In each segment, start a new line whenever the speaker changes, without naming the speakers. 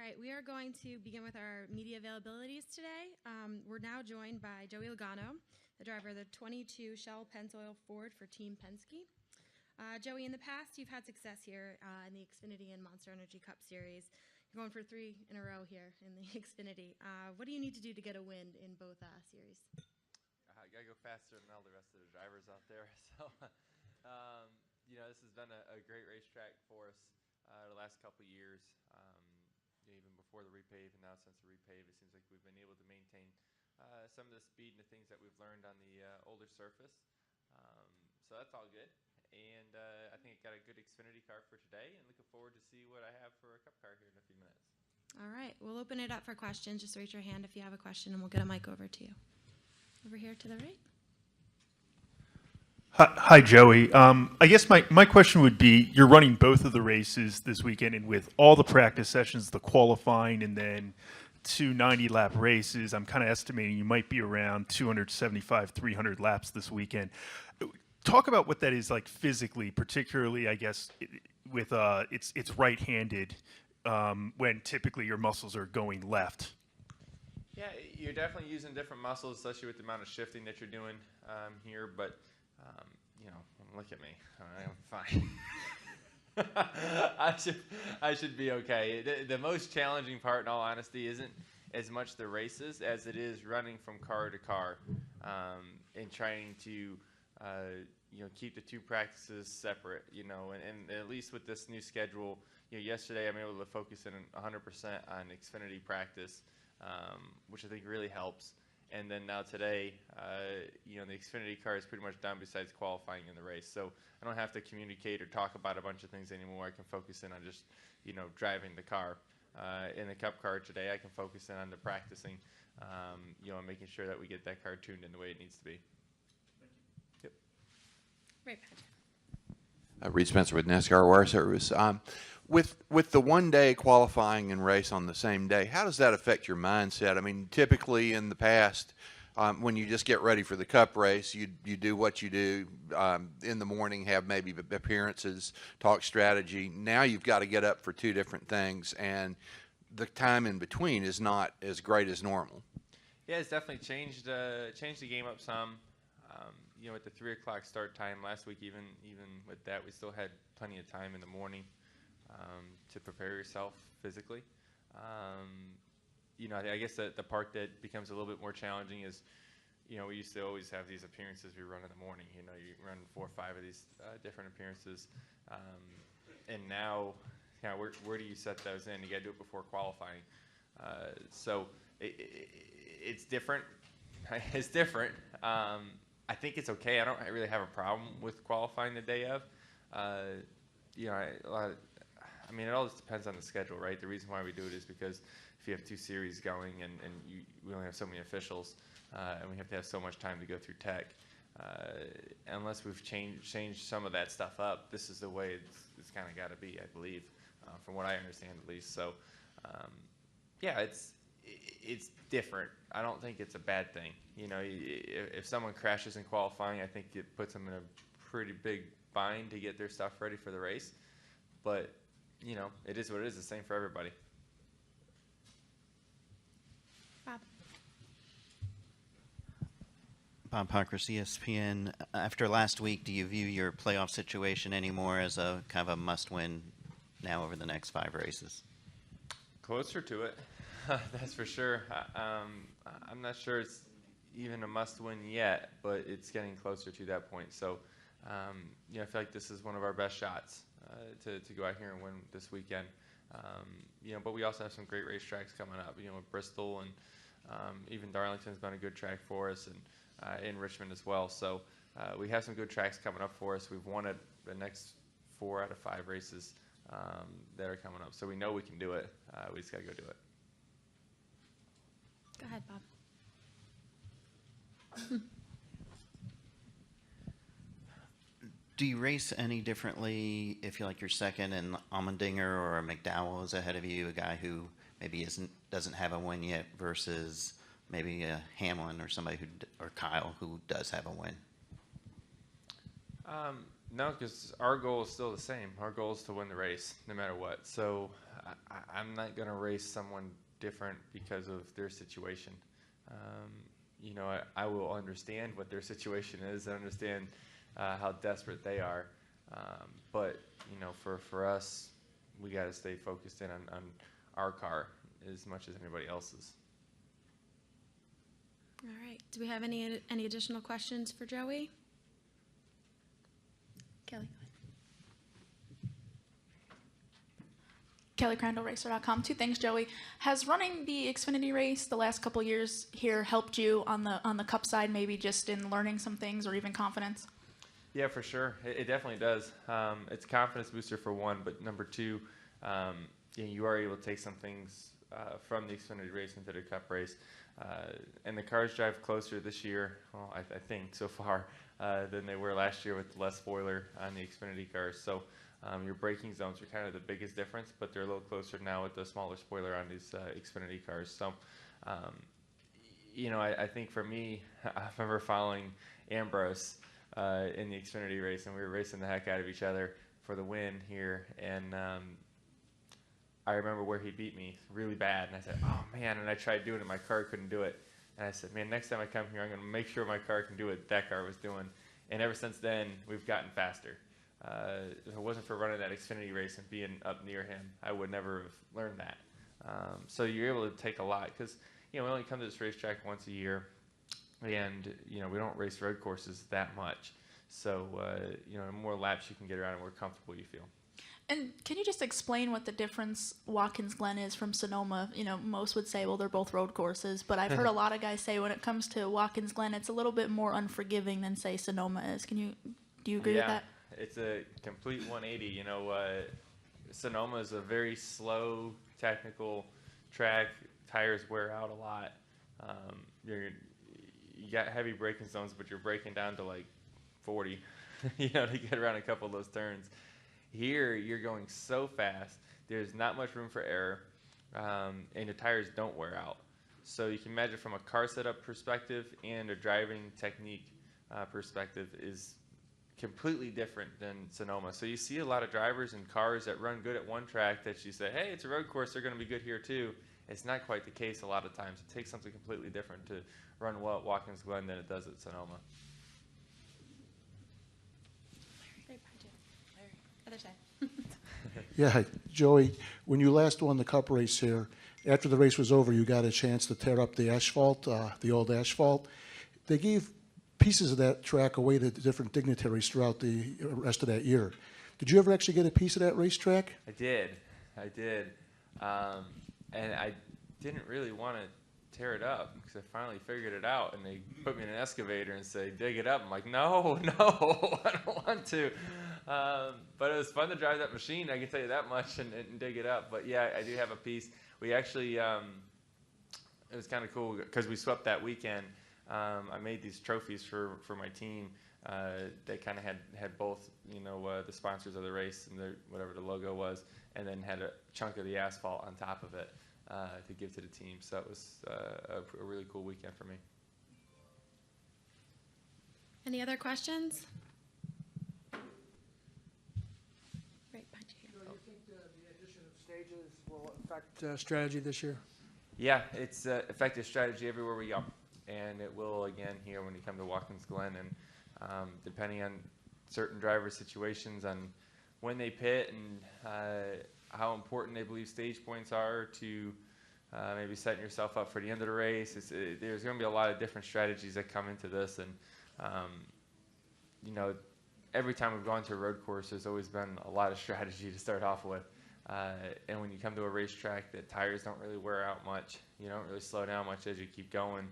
right, we are going to begin with our media availabilities today. We're now joined by Joey Logano, the driver of the 22 Shell Pennzoil Ford for Team Penske. Joey, in the past, you've had success here in the Xfinity and Monster Energy Cup Series. You're going for 3 in a row here in the Xfinity. What do you need to do to get a win in both series?
I got to go faster than all the rest of the drivers out there. So, this has been a great racetrack for us the last couple of years. Even before the repave and now since the repave, it seems like we've been able to maintain some of the speed and the things that we've learned on the older surface. So that's all good. And I think I got a good Xfinity car for today, and looking forward to see what I have for a Cup car here in a few minutes.
All right, we'll open it up for questions. Just raise your hand if you have a question, and we'll get a mic over to you. Over here to the right.
Hi, Joey. I guess my question would be, you're running both of the races this weekend, and with all the practice sessions, the qualifying, and then 2 90-lap races, I'm kind of estimating you might be around 275, 300 laps this weekend. Talk about what that is like physically, particularly, I guess, with it's right-handed when typically your muscles are going left.
Yeah, you're definitely using different muscles, especially with the amount of shifting that you're doing here. But, look at me. I'm fine. I should be okay. The most challenging part, in all honesty, isn't as much the races as it is running from car to car and trying to keep the 2 practices separate. And at least with this new schedule, yesterday I'm able to focus in 100% on Xfinity practice, which I think really helps. And then now today, the Xfinity car is pretty much done besides qualifying in the race. So I don't have to communicate or talk about a bunch of things anymore. I can focus in on just, driving the car. In the Cup car today, I can focus in on the practicing, and making sure that we get that car tuned in the way it needs to be. Yep.
Right, Patrick.
Reed Spencer with NASCAR Wire Service. With the one-day qualifying and race on the same day, how does that affect your mindset? I mean, typically in the past, when you just get ready for the Cup race, you do what you do in the morning, have maybe appearances, talk strategy. Now you've got to get up for 2 different things, and the time in between is not as great as normal.
Yeah, it's definitely changed the game up some. At the 3 o'clock start time last week, even with that, we still had plenty of time in the morning to prepare yourself physically. I guess the part that becomes a little bit more challenging is, we used to always have these appearances we run in the morning. You run 4 or 5 of these different appearances, and now, where do you set those in? You got to do it before qualifying. So it's different. It's different. I think it's okay. I don't really have a problem with qualifying the day of. It all just depends on the schedule, right? The reason why we do it is because if you have 2 series going and we only have so many officials and we have to have so much time to go through tech, unless we've changed some of that stuff up, this is the way it's kind of got to be, I believe, from what I understand at least. So, it's different. I don't think it's a bad thing. If someone crashes in qualifying, I think it puts them in a pretty big bind to get their stuff ready for the race. But, it is what it is. It's the same for everybody.
Bob Parkhurst, ESPN. After last week, do you view your playoff situation anymore as a kind of a must-win now over the next 5 races?
Closer to it. That's for sure. I'm not sure it's even a must-win yet, but it's getting closer to that point. So, I feel like this is one of our best shots to go out here and win this weekend. But we also have some great racetracks coming up. With Bristol and even Darlington's been a good track for us, and in Richmond as well. So we have some good tracks coming up for us. We've won the next 4 out of 5 races that are coming up. So we know we can do it. We just got to go do it.
Go ahead, Bob.
Do you race any differently if you're second and Allmendinger or a McDowell is ahead of you, a guy who maybe doesn't have a win yet, versus maybe a Hamlin or somebody or Kyle who does have a win?
No, because our goal is still the same. Our goal is to win the race, no matter what. So I'm not going to race someone different because of their situation. I will understand what their situation is. I understand how desperate they are. But for us, we got to stay focused in on our car as much as anybody else's.
All right. Do we have any additional questions for Joey? Kelly.
Kelly Crandall, Racer.com. Two things, Joey. Has running the Xfinity race the last couple years here helped you on the Cup side, maybe just in learning some things or even confidence?
Yeah, for sure. It definitely does. It's a confidence booster for one, but number two, you are able to take some things from the Xfinity race into the Cup race. And the cars drive closer this year, well, I think so far, than they were last year with less spoiler on the Xfinity cars. So your braking zones are kind of the biggest difference, but they're a little closer now with the smaller spoiler on these Xfinity cars. So, I think for me, I remember following Ambrose in the Xfinity race, and we were racing the heck out of each other for the win here. And I remember where he beat me really bad, and I said, oh man, and I tried doing it, my car couldn't do it. And I said, man, next time I come here, I'm going to make sure my car can do what that car was doing. And ever since then, we've gotten faster. If it wasn't for running that Xfinity race and being up near him, I would never have learned that. So you're able to take a lot, because we only come to this racetrack once a year, and we don't race road courses that much. So the more laps you can get around, the more comfortable you feel.
And can you just explain what the difference Watkins Glen is from Sonoma? Most would say, well, they're both road courses, but I've heard a lot of guys say when it comes to Watkins Glen, it's a little bit more unforgiving than, say, Sonoma is. Do you agree with that?
Yeah, it's a complete 180. Sonoma is a very slow, technical track. Tires wear out a lot. You got heavy braking zones, but you're braking down to like 40, to get around a couple of those turns. Here, you're going so fast, there's not much room for error, and the tires don't wear out. So you can imagine from a car setup perspective and a driving technique perspective is completely different than Sonoma. So you see a lot of drivers and cars that run good at one track that you say, hey, it's a road course, they're going to be good here too. It's not quite the case a lot of times. It takes something completely different to run well at Watkins Glen than it does at Sonoma.
Other side.
Yeah, Joey, when you last won the Cup race here, after the race was over, you got a chance to tear up the asphalt, the old asphalt. They gave pieces of that track away to different dignitaries throughout the rest of that year. Did you ever actually get a piece of that racetrack?
I did. And I didn't really want to tear it up because I finally figured it out, and they put me in an excavator and say, dig it up. I'm like, no, I don't want to. But it was fun to drive that machine, I can tell you that much, and dig it up. But yeah, I do have a piece. We actually, it was kind of cool because we swept that weekend. I made these trophies for my team. They kind of had both, the sponsors of the race and whatever the logo was, and then had a chunk of the asphalt on top of it to give to the team. So it was a really cool weekend for me.
Any other questions? Right behind you here.
Do you think the addition of stages will affect strategy this year?
Yeah, it's effective strategy everywhere we go, and it will again here when you come to Watkins Glen, and depending on certain driver situations, on when they pit and how important they believe stage points are to maybe setting yourself up for the end of the race. There's going to be a lot of different strategies that come into this, and every time we've gone to a road course, there's always been a lot of strategy to start off with. And when you come to a racetrack, the tires don't really wear out much. You don't really slow down much as you keep going.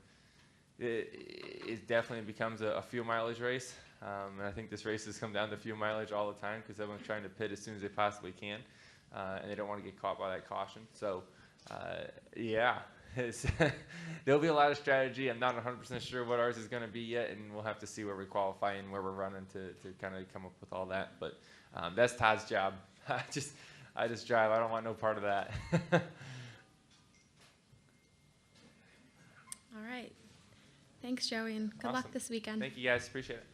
It definitely becomes a fuel mileage race. And I think this race has come down to fuel mileage all the time because everyone's trying to pit as soon as they possibly can. And they don't want to get caught by that caution. So, there'll be a lot of strategy. I'm not 100% sure what ours is going to be yet, and we'll have to see where we qualify and where we're running to kind of come up with all that. But that's Todd's job. I just drive. I don't want no part of that.
All right. Thanks, Joey, and good luck
Awesome.
this weekend.
Thank you, guys. Appreciate it.